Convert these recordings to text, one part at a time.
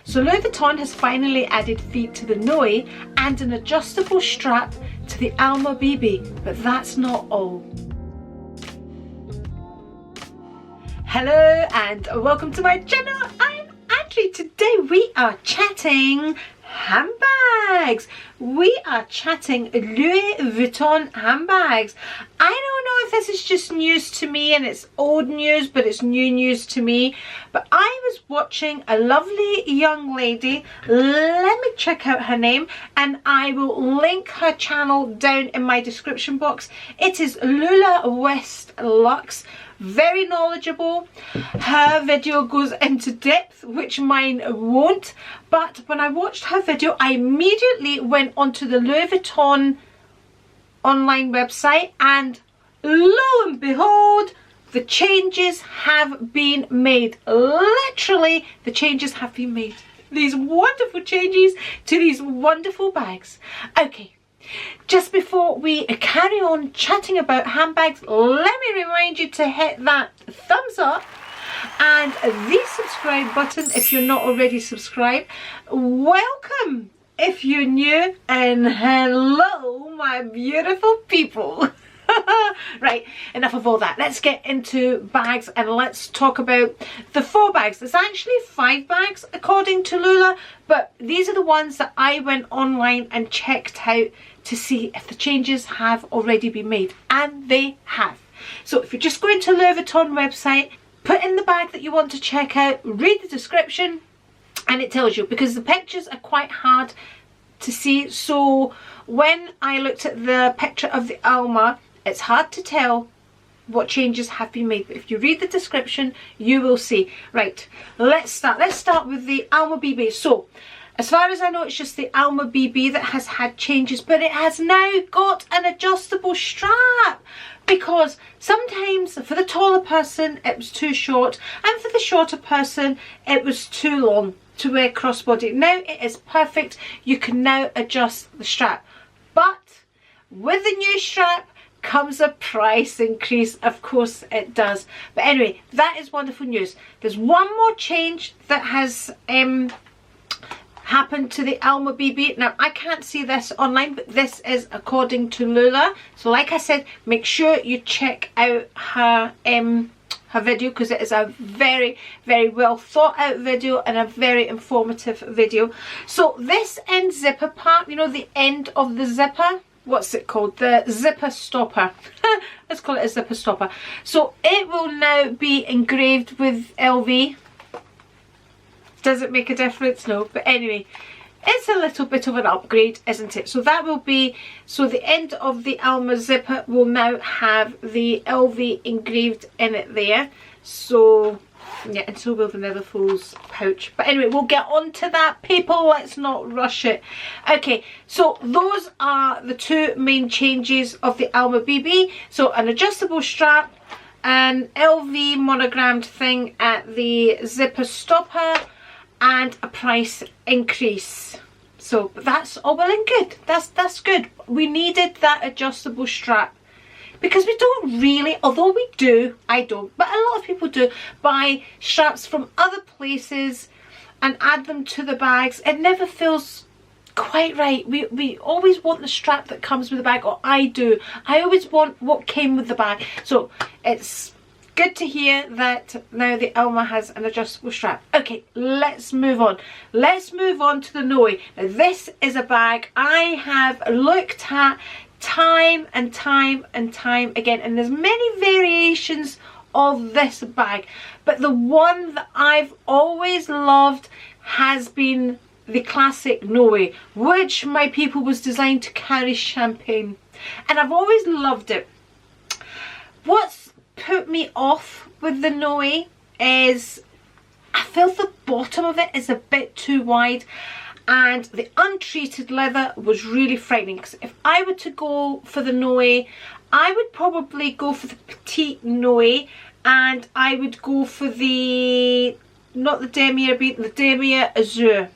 So Louis Vuitton has finally added feet to the Noe and an adjustable strap to the Alma BB, but that's not all. Hello and welcome to my channel. I'm Andri. Today we are chatting handbags. We are chatting Louis Vuitton handbags. I don't know if this is just news to me and it's old news, but it's new news to me. But I was watching a lovely young lady. Let me check out her name and I will link her channel down in my description box. It is Lula West Lux. Very knowledgeable. Her video goes into depth, which mine won't. But when I watched her video, I immediately went onto the Louis Vuitton online website, and lo and behold, the changes have been made. Literally, the changes have been made. These wonderful changes to these wonderful bags. Okay. Just before we carry on chatting about handbags, let me remind you to hit that thumbs up and the subscribe button if you're not already subscribed. Welcome if you're new, and hello my beautiful people. Right, enough of all that. Let's get into bags and let's talk about the 4 bags. There's actually 5 bags according to Lula, but these are the ones that I went online and checked out to see if the changes have already been made, and they have. So if you're just going to Louis Vuitton website, put in the bag that you want to check out, read the description, and it tells you, because the pictures are quite hard to see. So when I looked at the picture of the Alma, it's hard to tell what changes have been made, but if you read the description you will see. Right, let's start with the Alma BB. So as far as I know, it's just the Alma BB that has had changes, but it has now got an adjustable strap, because sometimes for the taller person it was too short, and for the shorter person it was too long to wear crossbody. Now it is perfect. You can now adjust the strap, but with the new strap comes a price increase. Of course it does. But anyway, that is wonderful news. There's one more change that has happened to the Alma BB. Now I can't see this online, but this is according to Lula. So like I said, make sure you check out her her video, because it is a very, very well thought out video and a very informative video. So this end zipper part, you know, the end of the zipper, what's it called? The zipper stopper. Let's call it a zipper stopper. So it will now be engraved with LV. Does it make a difference? No, but anyway, it's a little bit of an upgrade, isn't it? So that will be, so the end of the Alma zipper will now have the LV engraved in it there. So yeah, and so will the Neverfull's pouch. But anyway, we'll get on to that, people. Let's not rush it. Okay, so those are the 2 main changes of the Alma BB. So an adjustable strap, an LV monogrammed thing at the zipper stopper, and a price increase. So that's all well and good. That's good. We needed that adjustable strap, because we don't really, although we do, I don't, but a lot of people do, buy straps from other places and add them to the bags. It never feels quite right. We always want the strap that comes with the bag, or I do. I always want what came with the bag. So it's good to hear that now the Alma has an adjustable strap. Okay, let's move on. Let's move on to the Noe. Now this is a bag I have looked at time and time and time again, and there's many variations of this bag, but the one that I've always loved has been the classic Noe, which, my people, was designed to carry champagne, and I've always loved it. What's put me off with the Noe is I feel the bottom of it is a bit too wide, and the untreated leather was really frightening. Because if I were to go for the Noe, I would probably go for the petite Noe, and I would go for the, not the demier, but the demier azure.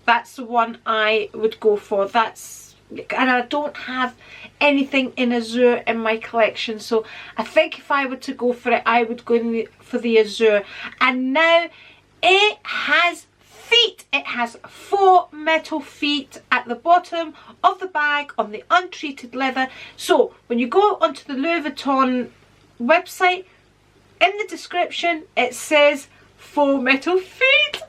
That's the one I would go for. That's, and I don't have anything in azure in my collection, so I think if I were to go for it, I would go for the azure. And now it has feet. has 4 metal feet at the bottom of the bag on the untreated leather. So when you go onto the Louis Vuitton website, in the description it says 4 metal feet.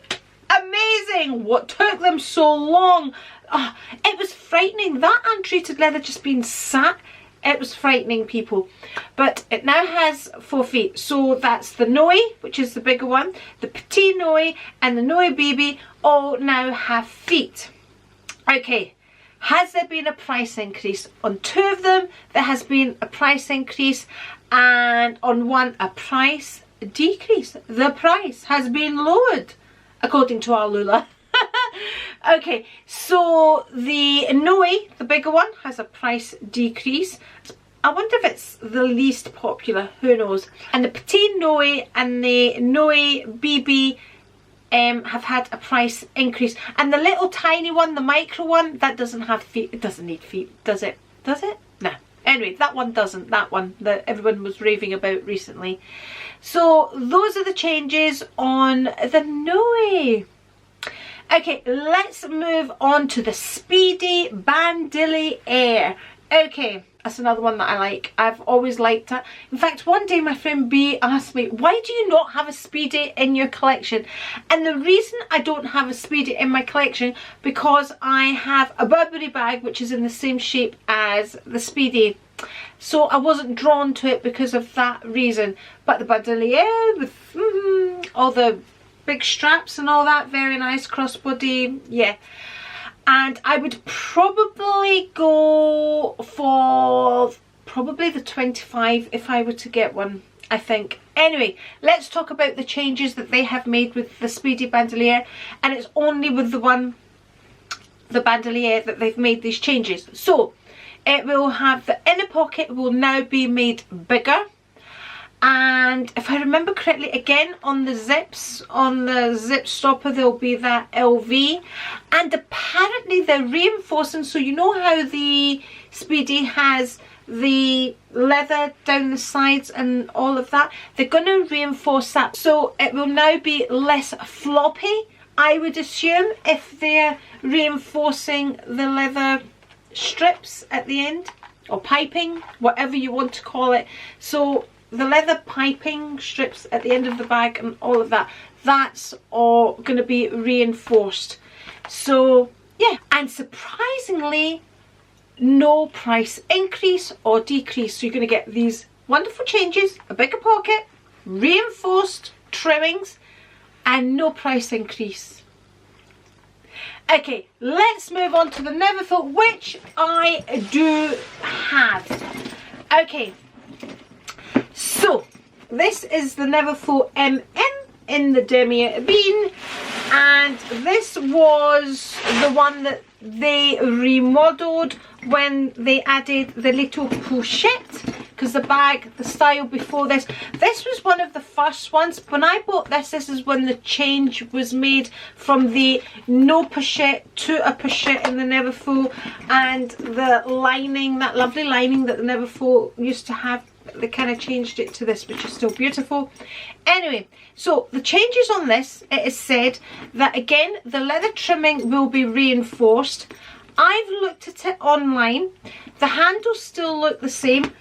Amazing! What took them so long? Oh, it was frightening, that untreated leather just being sat. It was frightening, people. But it now has 4 feet. So that's the Noe, which is the bigger one, the Petite Noe and the Noe BB all now have feet. Okay, has there been a price increase? On 2 of them there has been a price increase, and on 1 a price decrease. The price has been lowered, according to our Lula. Okay, so the Noe, the bigger one, has a price decrease. I wonder if it's the least popular, who knows. And the Petite Noe and the Noe BB have had a price increase. And the little tiny one, the micro one, that doesn't have feet. It doesn't need feet, does it? Does it? No. Anyway, that one doesn't. That one that everyone was raving about recently. So those are the changes on the Noe. Okay, let's move on to the Speedy Bandoulière. Okay, that's another one that I like. I've always liked it. In fact, one day my friend B asked me, why do you not have a Speedy in your collection? And the reason I don't have a Speedy in my collection, because I have a Burberry bag which is in the same shape as the Speedy. So I wasn't drawn to it because of that reason. But the Bandoulière with all the big straps and all that, very nice crossbody, yeah. And I would probably go for probably the 25 if I were to get one, I think. Anyway, let's talk about the changes that they have made with the Speedy Bandoulière, and it's only with the Bandoulière that they've made these changes. So it will have, the inner pocket will now be made bigger. And if I remember correctly, again on the zips, on the zip stopper, there'll be that LV. And apparently they're reinforcing, so you know how the Speedy has the leather down the sides and all of that? They're going to reinforce that. So it will now be less floppy, I would assume, if they're reinforcing the leather strips at the end. Or piping, whatever you want to call it. So the leather piping strips at the end of the bag and all of that, that's all going to be reinforced. So yeah, and surprisingly no price increase or decrease. So you're going to get these wonderful changes, a bigger pocket, reinforced trimmings, and no price increase. Okay, let's move on to the Neverfull, which I do have. Okay, so this is the Neverfull MM in the demi bean, and this was the one that they remodeled when they added the little pochette, because the bag, the style before this was one of the first ones. When I bought this is when the change was made from the no pochette to a pochette in the Neverfull, and the lining, that lovely lining that the Neverfull used to have, they kind of changed it to this, which is still beautiful. Anyway, so the changes on this, it is said that again the leather trimming will be reinforced. I've looked at it online, the handles still look the same,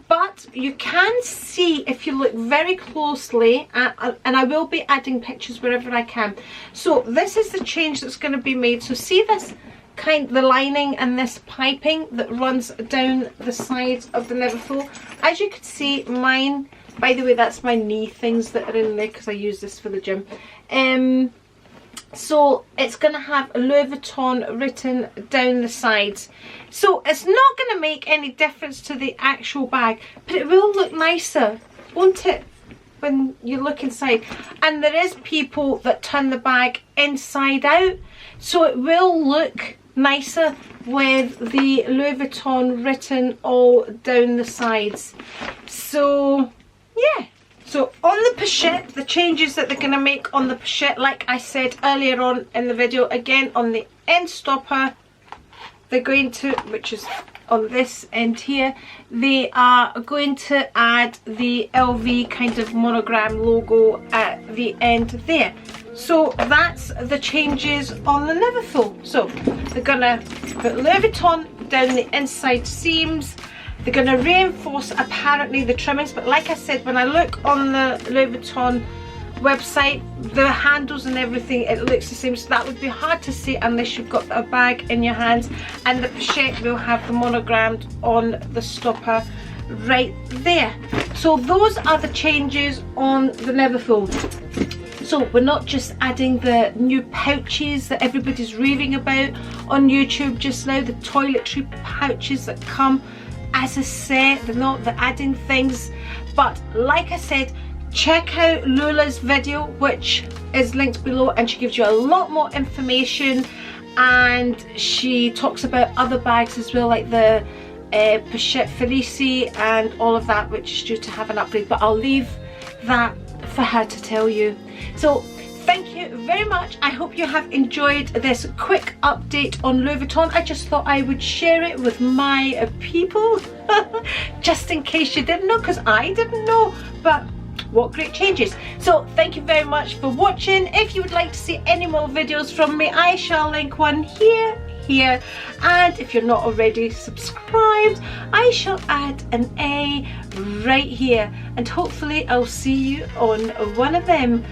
but you can see if you look very closely, and I will be adding pictures wherever I can. So this is the change that's going to be made. So see this the lining and this piping that runs down the sides of the Neverfull. As you can see, mine, by the way, that's my knee things that are in there because I use this for the gym. So it's going to have Louis Vuitton written down the sides. So it's not going to make any difference to the actual bag, but it will look nicer, won't it, when you look inside? And there is people that turn the bag inside out, so it will look nicer with the Louis Vuitton written all down the sides. So yeah, so on the pochette, the changes that they're going to make on the pochette, like I said earlier on in the video, again on the end stopper, they're going to, which is on this end here, they are going to add the LV kind of monogram logo at the end there. So that's the changes on the Neverfull. So they're gonna put Louis Vuitton down the inside seams. They're gonna reinforce apparently the trimmings, but like I said, when I look on the Louis Vuitton website, the handles and everything, it looks the same, so that would be hard to see unless you've got a bag in your hands. And the pochette will have the monogrammed on the stopper right there. So those are the changes on the Neverfull. So we're not just adding the new pouches that everybody's raving about on YouTube just now, the toiletry pouches that come as a set. They're adding things, but like I said, check out Lula's video, which is linked below, and she gives you a lot more information, and she talks about other bags as well, like the Pochette Felici and all of that, which is due to have an upgrade, but I'll leave that for her to tell you. So thank you very much. I hope you have enjoyed this quick update on Louis Vuitton. I just thought I would share it with my people just in case you didn't know, because I didn't know, but what great changes. So thank you very much for watching. If you would like to see any more videos from me, I shall link one here, and if you're not already subscribed, I shall add an A right here, and hopefully I'll see you on one of them.